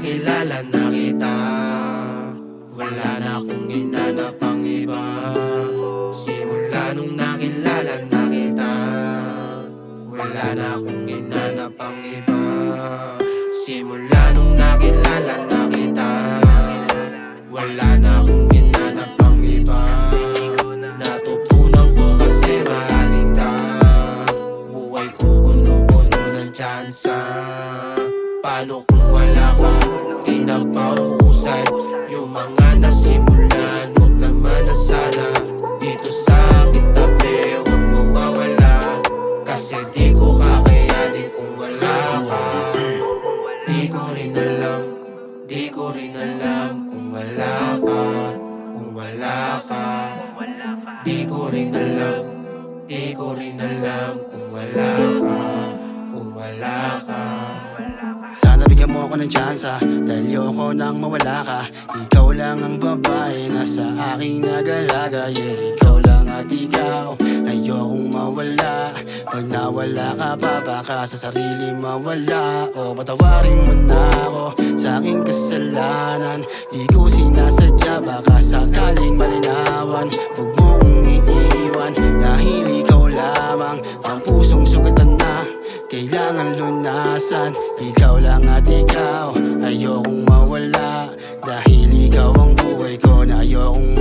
nakilala na kita, wala na akong hinanap pang iba. Simula nung nakilala na kita, wala na akong hinanap pang iba. Simula nung nakilala na kita, wala na akong hinanap pang iba. Natutunan ko kasi mahalin ka, buhay ko puno-puno ng tsansa. Paano kung wala ka, di na mauusad yung mga nasimulan. Huwag naman na sana dito sa aking tabi, huwag mawawala, kasi di ko kakayanin kung wala ka. Di ko rin alam, di ko rin alam kung wala ka, kung wala ka. Di ko rin alam, di ko rin alam kung wala ka, kung wala ka. Sana bigyan mo ako ng tsansa, dahil ayoko nang mawala ka. Ikaw lang ang babae na sa aking nag-alaga, yeah. Ikaw lang at ikaw, ayokong mawala. Pag nawala ka pa, baka sa sarili mawala. O patawarin mo na ako sa aking kasalanan. Di ko sinasadya, baka sakaling malinawan. Huwag mong iiwan, dahil ikaw lamang ang pusong sugatan na kailangan lunasan. Ikaw lang at ikaw, ayokong mawala, dahil ikaw ang buhay ko na ayokong